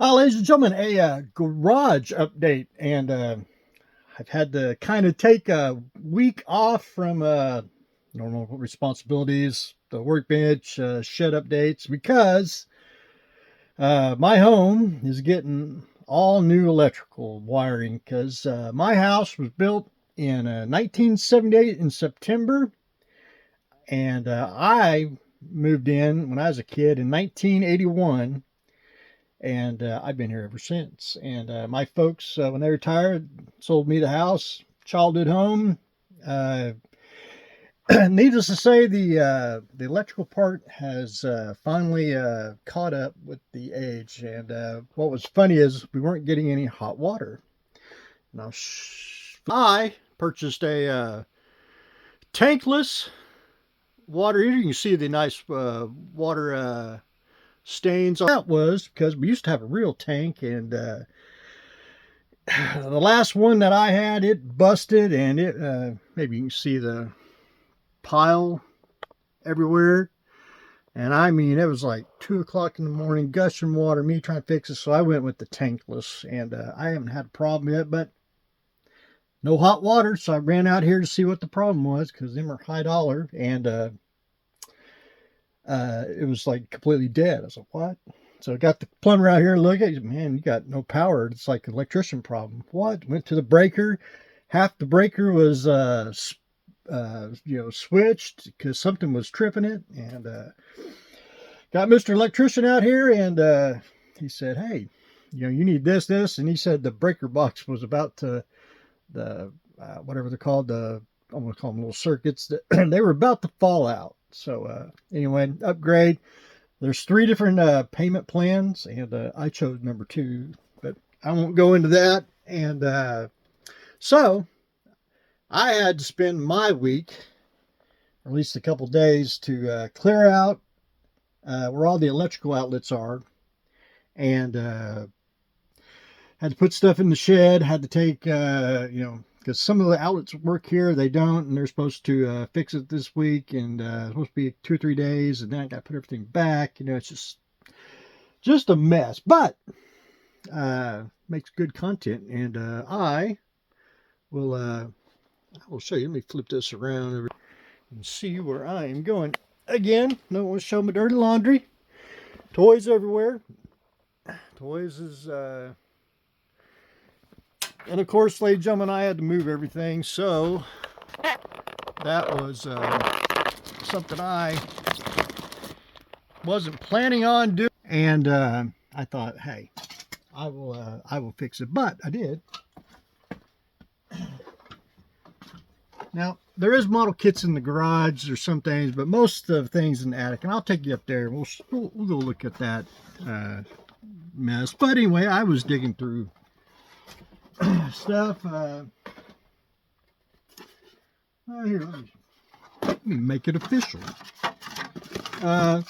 Ladies and gentlemen, a garage update, and I've had to kind of take a week off from normal responsibilities, the workbench, shed updates, because my home is getting all new electrical wiring. Because my house was built in 1978 in September, and I moved in when I was a kid in 1981, and I've been here ever since. And my folks, when they retired, sold me the house, childhood home. Uh, Needless to say, the electrical part has finally caught up with the age. And what was funny is we weren't getting any hot water. Now, I purchased a tankless water heater. You can see the nice water stains. That was because we used to have a real tank, and the last one that I had, it busted, and it maybe you can see the pile everywhere. And I mean, it was like 2 o'clock in the morning, gushing water, me trying to fix it. So I went with the tankless, and I haven't had a problem yet, but no hot water. So I ran out here to see what the problem was, because them are high dollar, and it was like completely dead. I was like, what? So I got the plumber out here, look at it, man, you got no power. It's like an electrician problem. What? Went to the breaker. Half the breaker was switched because something was tripping it, and got Mr. Electrician out here, and he said, hey, you need this, and he said the breaker box was about to the whatever they're called, I'm gonna call them little circuits, that they were about to fall out. So anyway, upgrade. There's 3 different payment plans, and I chose number 2, but I won't go into that. And so I had to spend my week, or at least a couple days, to clear out where all the electrical outlets are, and had to put stuff in the shed. Had to take, because some of the outlets work here, they don't, and they're supposed to fix it this week, and it's supposed to be 2 or 3 days, and then I got to put everything back. It's just a mess, but makes good content, and I will show you. Let me flip this around and see where I am going. Again, don't want to show my dirty laundry. Toys everywhere. Toys is and of course, ladies and gentlemen, I had to move everything, so that was something I wasn't planning on doing. And I thought, hey, I will fix it, but I did. Now, there is model kits in the garage or some things, but most of the things in the attic, and I'll take you up there. We'll go look at that mess. But anyway, I was digging through stuff. Here, let me make it official. I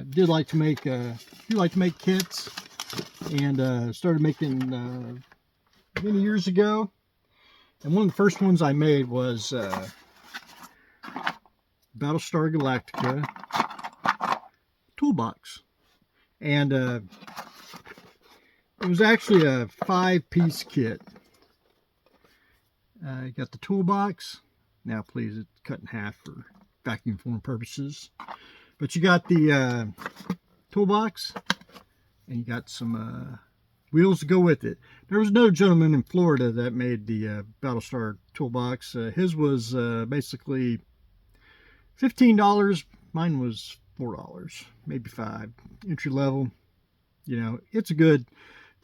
did like to make kits, and started making many years ago. And one of the first ones I made was Battlestar Galactica toolbox, and it was actually a 5-piece kit. You got the toolbox. Now, please, it's cut in half for Vacuform purposes. But you got the toolbox, and you got some wheels to go with it. There was another gentleman in Florida that made the Battlestar toolbox. His was basically $15. Mine was $4, maybe $5. Entry level. It's a good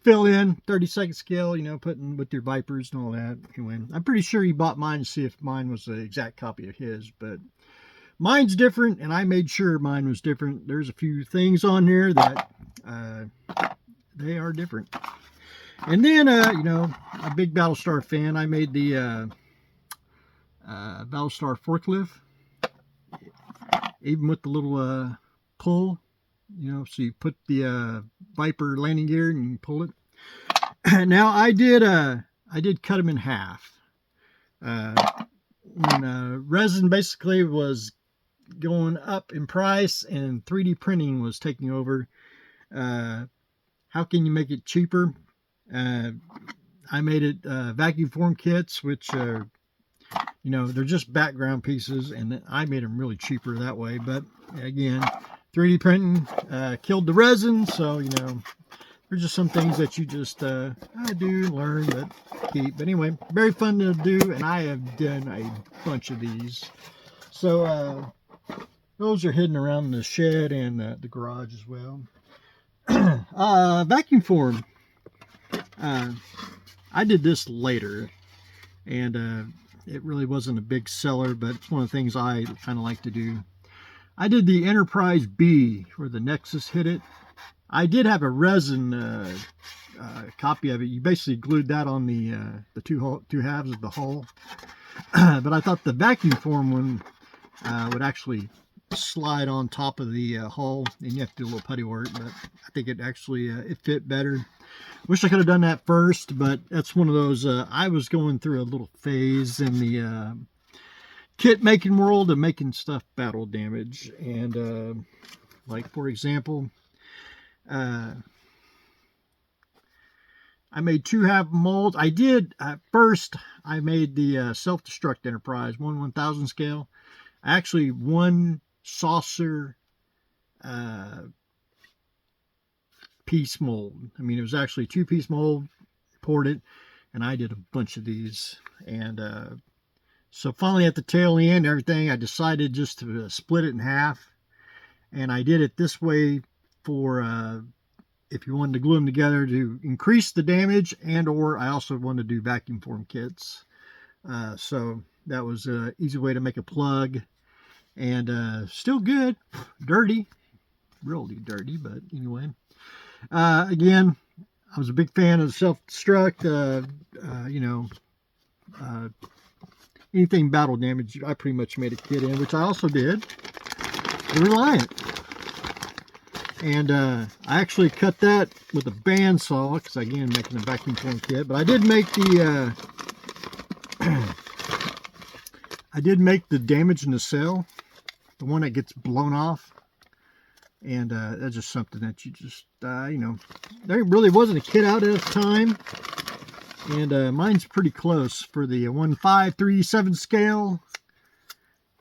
fill in, 30-second scale, putting with your Vipers and all that. Anyway, I'm pretty sure he bought mine to see if mine was the exact copy of his, but mine's different, and I made sure mine was different. There's a few things on there that they are different. And then, a big Battlestar fan, I made the Battlestar forklift, even with the little pull, so you put the Viper landing gear and you pull it. Now, I did cut them in half. Resin basically was going up in price and 3D printing was taking over. How can you make it cheaper? I made it Vacuform kits, which are, you know, they're just background pieces, and I made them really cheaper that way. But again, 3D printing killed the resin, so, you know, there's just some things that you just do learn but keep. But anyway, very fun to do, and I have done a bunch of these. So those are hidden around the shed and the garage as well. Vacuform. I did this later, and it really wasn't a big seller, but it's one of the things I kind of like to do. I did the Enterprise B, where the Nexus hit it. I did have a resin copy of it. You basically glued that on the two halves of the hull. But I thought the Vacuform one would actually slide on top of the hull, and you have to do a little putty work, but I think it actually it fit better. Wish I could have done that first, but that's one of those, I was going through a little phase in the kit making world of making stuff battle damage. And like, for example, I made 2.5 molds. I did, first I made the self-destruct Enterprise 1/1000 scale. Actually, one saucer piece mold. I mean, it was actually 2-piece mold, poured it, and I did a bunch of these. And so finally at the tail end, everything, I decided just to split it in half. And I did it this way for if you wanted to glue them together to increase the damage, and or I also wanted to do Vacuform kits. So that was an easy way to make a plug. And still good, dirty, really dirty, but anyway. Again, I was a big fan of self-destruct, you know, anything battle damage, I pretty much made a kit in, which I also did, the Reliant. And I actually cut that with a bandsaw, because again, making a Vacuform kit, but I did make the, I did make the damage in the cell, the one that gets blown off. And that's just something that you just, you know, there really wasn't a kit out at the time. And mine's pretty close for the 1.537 scale.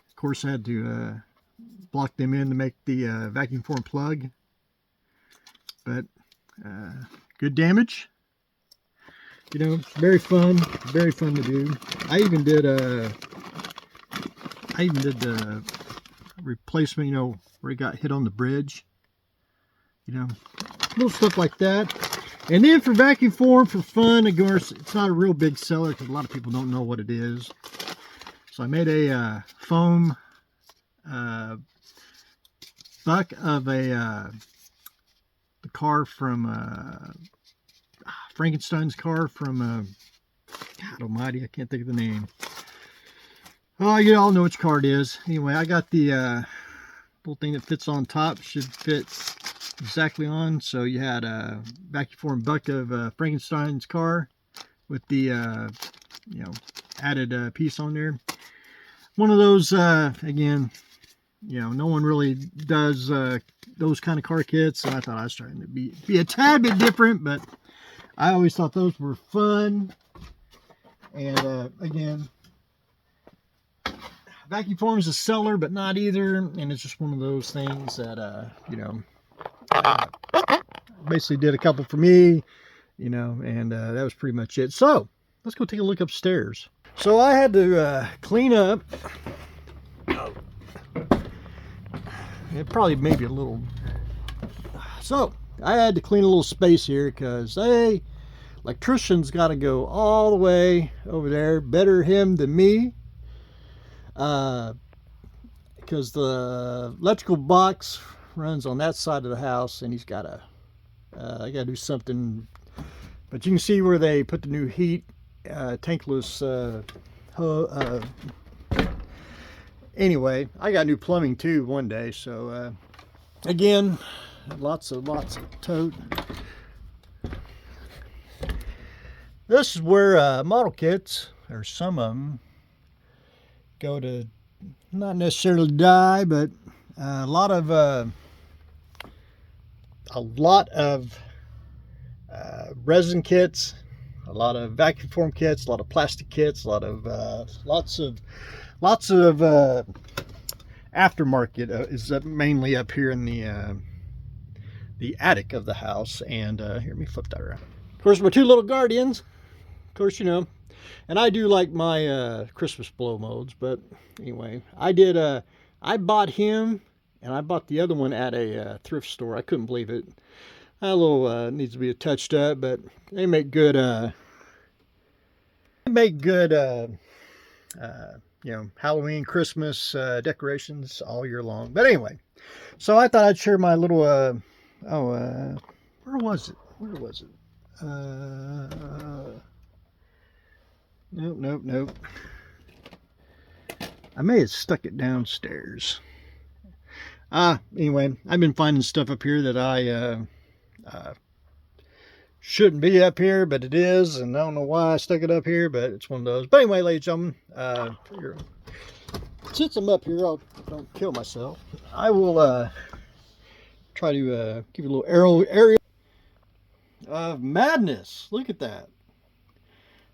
Of course, I had to block them in to make the Vacuform plug. But good damage. You know, very fun to do. I even did the replacement, you know, where he got hit on the bridge, you know, little stuff like that. And then for Vacuform, for fun, of course, it's not a real big seller because a lot of people don't know what it is. So I made a foam buck of the car from Frankenstein's car from God Almighty, I can't think of the name. Oh, you all know which car it is. Anyway, I got the little thing that fits on top, should fit exactly on. So you had a Vacuform buck of Frankenstein's car with the you know, added piece on there. One of those, again, you know, no one really does those kind of car kits, so I thought I was trying to be a tad bit different, but I always thought those were fun. And again, Vacuform is a seller, but not either, and it's just one of those things that, you know, basically did a couple for me, you know, and that was pretty much it. So, let's go take a look upstairs. So, I had to clean up. It probably maybe a little. So, I had to clean a little space here because, hey, electrician's got to go all the way over there. Better him than me. Because the electrical box runs on that side of the house, and he's got to, I got to do something. But you can see where they put the new heat tankless. Anyway, I got new plumbing too one day. So again, lots of tote. This is where model kits, or some of them, go to not necessarily die, but a lot of resin kits, a lot of Vacuform kits, a lot of plastic kits, a lot of lots of aftermarket is mainly up here in the attic of the house. And here, let me flip that around. Of course, my two little guardians, of course, you know, and I do like my Christmas blow molds, but anyway, I bought him, and I bought the other one at a thrift store. I couldn't believe it. A little needs to be touched up, but they make good you know, Halloween, Christmas decorations all year long. But anyway, so I thought I'd share my little where was it? Nope. I may have stuck it downstairs. Anyway, I've been finding stuff up here that I shouldn't be up here, but it is, and I don't know why I stuck it up here, but it's one of those. But anyway, ladies and gentlemen, since I'm up here, I don't kill myself. I will try to give you a little aerial of madness. Look at that.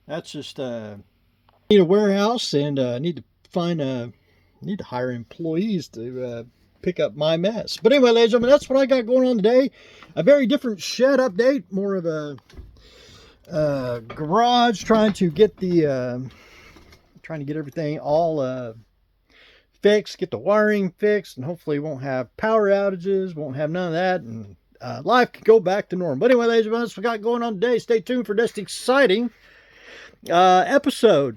That's just need a warehouse, and need to find need to hire employees to pick up my mess. But anyway, ladies and gentlemen, that's what I got going on today. A very different shed update, more of a garage, trying to get everything all fixed, get the wiring fixed, and hopefully won't have power outages, won't have none of that, and life can go back to normal. But anyway, ladies and gentlemen, that's what I got going on today. Stay tuned for this exciting episode.